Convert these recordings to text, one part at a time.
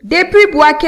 Depuis Bouaké,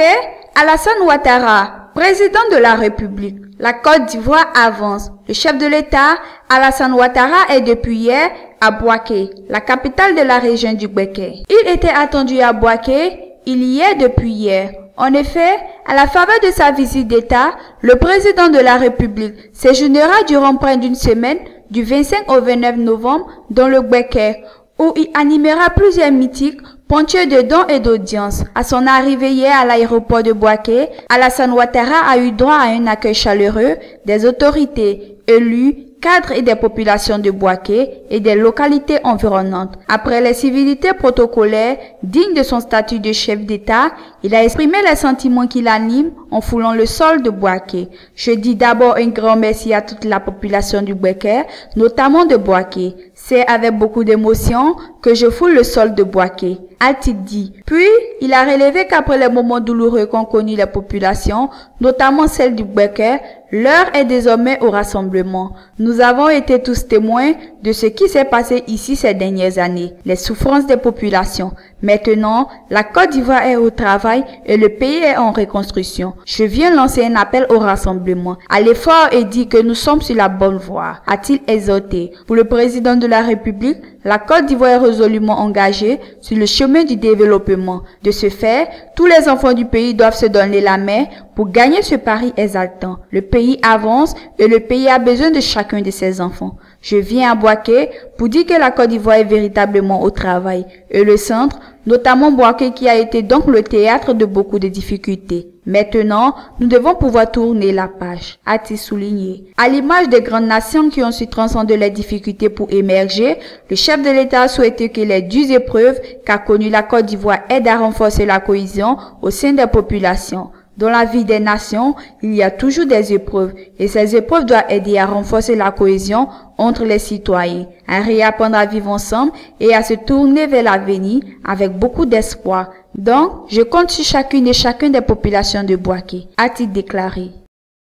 Alassane Ouattara, président de la République, la Côte d'Ivoire avance. Le chef de l'État, Alassane Ouattara, est depuis hier à Bouaké, la capitale de la région du Béké. Il était attendu à Bouaké, il y est depuis hier. En effet, à la faveur de sa visite d'État, le président de la République séjournera durant près d'une semaine, du 25 au 29 novembre, dans le Béké, où il animera plusieurs meetings ponctués de dons et d'audience. À son arrivée hier à l'aéroport de Bouaké, Alassane Ouattara a eu droit à un accueil chaleureux des autorités, élus, cadres et des populations de Bouaké et des localités environnantes. Après les civilités protocolaires dignes de son statut de chef d'État, il a exprimé les sentiments qui l'animent en foulant le sol de Bouaké. Je dis d'abord un grand merci à toute la population du Béké, notamment de Bouaké. C'est avec beaucoup d'émotion que je foule le sol de Bouaké, a-t-il dit. Puis, il a relevé qu'après les moments douloureux qu'ont connus les populations, notamment celles du Béké, l'heure est désormais au rassemblement. Nous avons été tous témoins de ce qui s'est passé ici ces dernières années, les souffrances des populations. Maintenant, la Côte d'Ivoire est au travail et le pays est en reconstruction. Je viens lancer un appel au rassemblement, à l'effort et dire que nous sommes sur la bonne voie, a-t-il exhorté. Pour le président de la République, la Côte d'Ivoire est résolument engagée sur le chemin du développement. De ce fait, tous les enfants du pays doivent se donner la main pour gagner ce pari exaltant. Le pays avance et le pays a besoin de chacun de ses enfants. Je viens à Bouaké pour dire que la Côte d'Ivoire est véritablement au travail et le centre, notamment Bouaké qui a été donc le théâtre de beaucoup de difficultés. Maintenant, nous devons pouvoir tourner la page, a-t-il souligné. À l'image des grandes nations qui ont su transcender les difficultés pour émerger, le chef de l'État a souhaité que les dures épreuves qu'a connues la Côte d'Ivoire aident à renforcer la cohésion au sein des populations. Dans la vie des nations, il y a toujours des épreuves et ces épreuves doivent aider à renforcer la cohésion entre les citoyens, à réapprendre à vivre ensemble et à se tourner vers l'avenir avec beaucoup d'espoir. Donc, je compte sur chacune et chacun des populations de Bouaké, a-t-il déclaré.